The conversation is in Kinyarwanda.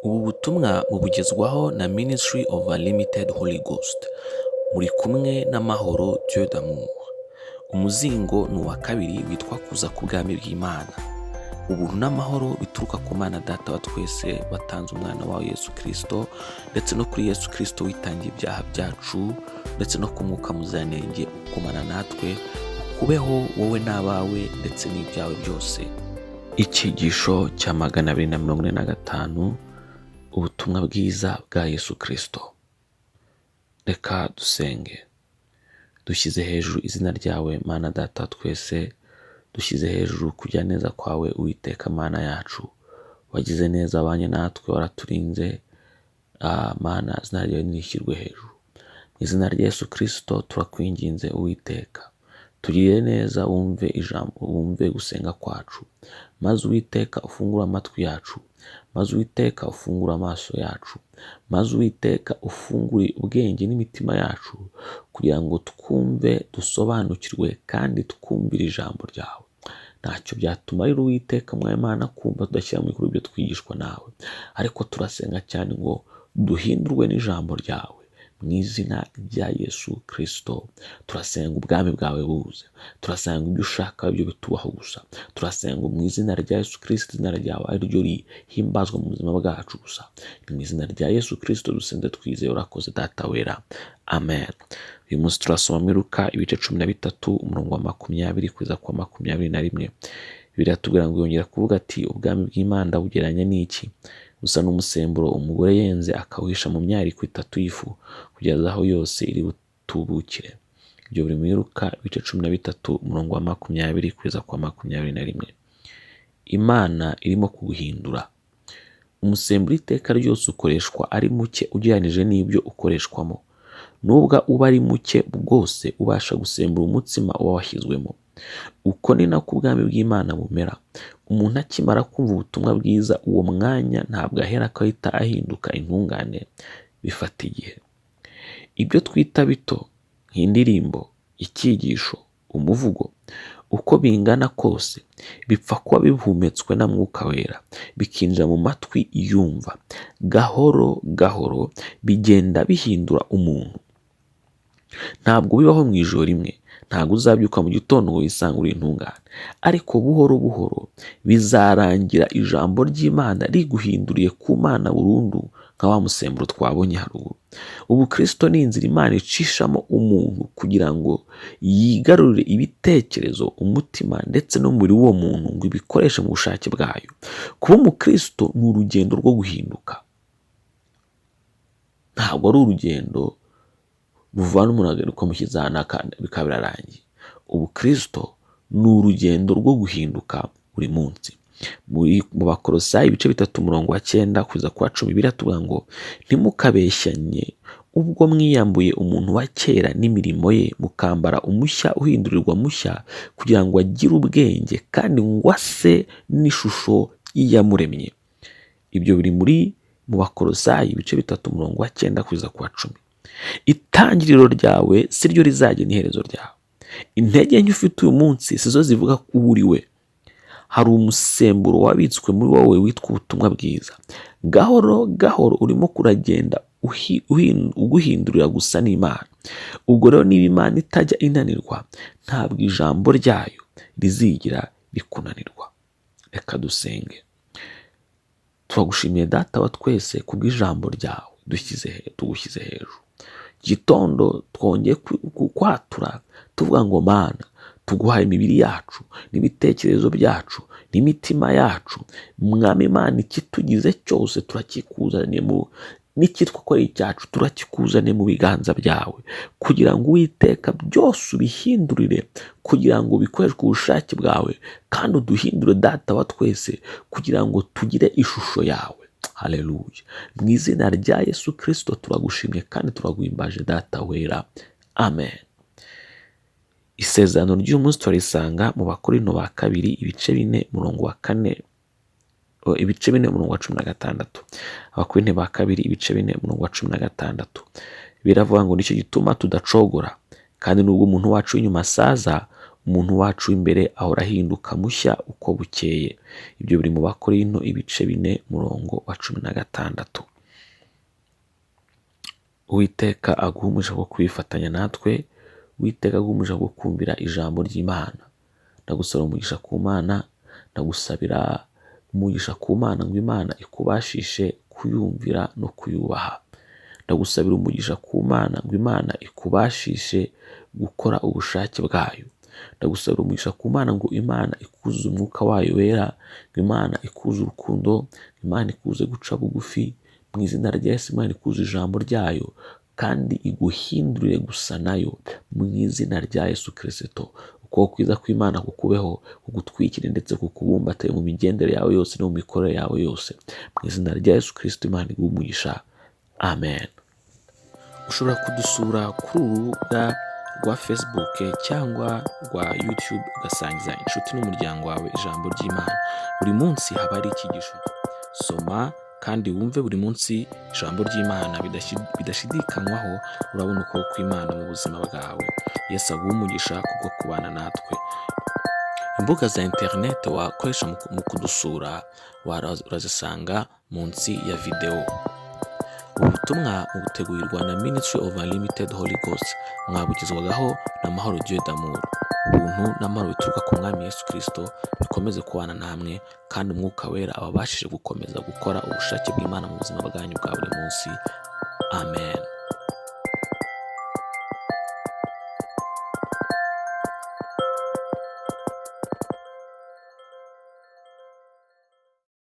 Ubu butumwa mubugezwaho na Ministry of Unlimited Holy Ghost. Muri kumwe n'amahoro Dieu d'amour. Umuzingo ni uwa kabiri witwa kuza ku bwami bw'Imana. Ubuntu n'amahoro bituruka ku Mana Data wa twese watanze umwana wawe Yesu KRISTO, ndetse no kuri Yesu KRISTO witangiye ibyaha byacu, ndetse no ku Mwuka Muziranenge ukomana natwe, ukubeho wowe n'abawe ndetse n'ibyawe byose. Icyigisho cya 245, ubutumwa bwiza bwa Yesu KRISTO. Reka dusenge. Dushyize hejuru izina ryawe Mana Data twese, dushyize hejuru kujya neza kwawe Uwiteka Mana yacu. Wagize neza abanye natwe, waraturinze. Mana, izina ryawe nishyirwe hejuru. Mu izina rya Yesu KRISTO turakwinginze Uwiteka, tugirire neza, wumve ijambo, wumve gusenga kwacu, maze Uwiteka ufungura amatwi yacu, maze Uwiteka ufungura amaso yacu, maze Uwiteka ufungure ubwenge n'imitima yacu, kugira ngo twumve, dusobanukirwe kandi twumvire ijambo ryawe. Ntacyo byatuma rero Uwiteka Mwimana kumva tudashyira mu bikorwa ibyo twigishwa nawe, ariko turasenga cyane ngo duhindurwe n'ijambo ryawe. Mu izina rya Yesu KRISTO turasenga ubwami bwawe buze, turasenga ibyo ushaka ibyo bitubaho gusa, turasenga mu izina rya Yesu KRISTO, izina ryawe ari ryo rihimbazwa mu buzima bwacu gusa. Mu izina rya Yesu KRISTO dusenze twizeye, urakoze Data wera, amen. Uyu munsi turasoma muri Luka ibice 13 umurongo wa 20 kugeza kwa 21. Biratubwira ngo yongera kuvuga ati, ubwami bw'Imana bugeranye n'iki? Busa n'umusemburo umugore yenze akawisha mu myariko 3 y'ifu, kugeza aho yose iri butubukire. Ibyo biri muri Luka ibice 13 umurongo wa 20 kugeza kwa 21. Imana irimo kuguhindura. Umusemburo iteka ryose ukoreshwa ari muke ugereranije n'ibyo ukoreshwamo. Nubwo uba ari muke bwose ubasha gusembura umutsima uba washyizwemo. Uko ni nako ubwami bw'Imana bumera. Umuntu akimara kumva ubutumwa bwiza, uwo mwanya ntabwo ahera akahita ahinduka intungane. Bifata igihe. Ibyo twita bito nk'indirimbo, icyigisho, umuvugo, uko bingana kose bipfa kuba bihumetswe na Mwuka Wera, bikinjira mu matwi yumva. Gahoro gahoro bigenda bihindura umuntu. Ntabwo bibaho mu ijoro rimwe. Ntabwo uzabyuka mu gitondo ngo wisanga uri intungane, ariko buhoro buhoro bizarangira ijambo ry'Imana riguhinduriye ku Mana burundu, nka wa musemburo twabonye haruguru. Ubu KRISTO ni inzira Imana icishamo umuntu kugira ngo yigarurire ibitekerezo, umutima ndetse n'umubiri w'uwo muntu, ngo ibikoreshe mu bushake bwayo. Kuba umukristo ni urugendo rwo guhinduka. Ntabwo ari urugendo buvana umuntu ukamushyize ahantu bikaba birarangiye. Ubu KRISTO ni urugendo rwo guhinduka buri munsi. Mu Bakolosayi ibice 3 umurongo wa 9 kugeza kwa 10 biratubwira ngo, ntimukabeshyanye ubwo mwiyambuye umuntu wa kera n'imirimo ye, mukambara umushya uhindurirwa mushya, kugira ngo agire ubwenge kandi ngo ase n'ishusho y'iyamuremye. Ibyo biri mu Bakolosayi ibice 3 umurongo wa 9 kugeza kwa 10. Itangiriro ryawe si ryo rizagena iherezo ryawe. Intege nke ufite uyu munsi sizo zivuga ko uri we. Hari umusemburo wabitswe muri wowe witwa ubutumwa bwiza. Gahoro gahoro urimo kuragenda uguhindurira gusa n'Imana. Ubwo rero niba Imana itajya inanirwa, ntabwo ijambo ryayo rizigira rikunanirwa. Reka dusenge. Turagushimiye Data wa twese kubw'ijambo ryawe tugushyize hejuru. Gitondo twongeye kwatura tuvuga ngo Mana, tuguhaye imibiri yacu n'ibitekerezo byacu n'imitima yacu. Mwami Imana, ikitugize cyose turakikuzaniye, n'ikitwa ko ari icyacu turakikuzaniye mu biganza byawe, kugira ngo Uwiteka byose ubihindurire, kugira ngo bikoreshwe ubushake bwawe, kandi uduhindure Data wa twese, kugira ngo tugire ishusho yawe. Haleluya. Mu izina rya Yesu KRISTO turagushimye kandi turaguhimbaje Data wera, amen. Isezerano ry'umunsi turarisanga mu Bakorinto ba kabiri ibice 4 umurongo wa 4, ibice 4 umurongo wa 16. Abakorinto ba kabiri ibice 4 umurongo wa 16 biravuga ngo, nicyo gituma tudacogora, kandi nubwo umuntu wacu w'inyuma asaza, umuntu wacu w'imbere ahora ahinduka mushya uko bukeye. Ibyo biri mu Bakorinto ibice 4:16. Uwiteka aguha umugisha wo kwifatanya natwe, Uwiteka aguha umugisha wo kumvira ijambo ry'Imana. Ndagusaba umugisha ku Mana, ndagusabira umugisha ku Mana ngo Imana ikubashishe kuyumvira no kuyubaha. Ndagusabira umugisha ku Mana ngo Imana ikubashishe gukora ubushake bwayo. Ndagusabira umugisha ku Mana ngo Imana ikuzuze umwuka wayo wera, ngo Imana ikuzuze urukundo, Imana ikuze guca bugufi, mu izina rya Yesu Imana ikuzuze ijambo ryayo kandi iguhindurire gusa nayo mu izina rya Yesu Kristo. Ukuboko kwiza kw'Imana kukubeho, kugutwikire ndetse kukubumbatire mu migendere yawe yose no mu mikorere yawe yose, mu izina rya Yesu Kristo. Imana iguhe umugisha. Amen. Ushobora kudusura kuri urubuga rwa Facebook cyangwa rwa YouTube ugasangiza inshuti n'umuryango wawe ijambo ry'Imana. Buri munsi haba ari icyigisho. Soma kandi wumve buri munsi ijambo ry'Imana bidashidikanywaho. Urabona ukuboko kw'Imana mu buzima bwawe. Yesu aguhe umugisha kubwo kubana natwe. Imbuga za internet wakoresha mu kudusura urazisanga munsi ya video. Ubutumwa butegurirwa na Ministry of Unlimited Holy Ghost, mwabugezwagaho na Mahoro Dieu d'amour. Ubuntu n'amahoro bituruka ku Mwami Yesu Kristo bikomeze kubana namwe, kandi umwuka wera ababashije gukomeza gukora ubushake bw'Imana mu buzima bwanyu bwa buri munsi. Amen.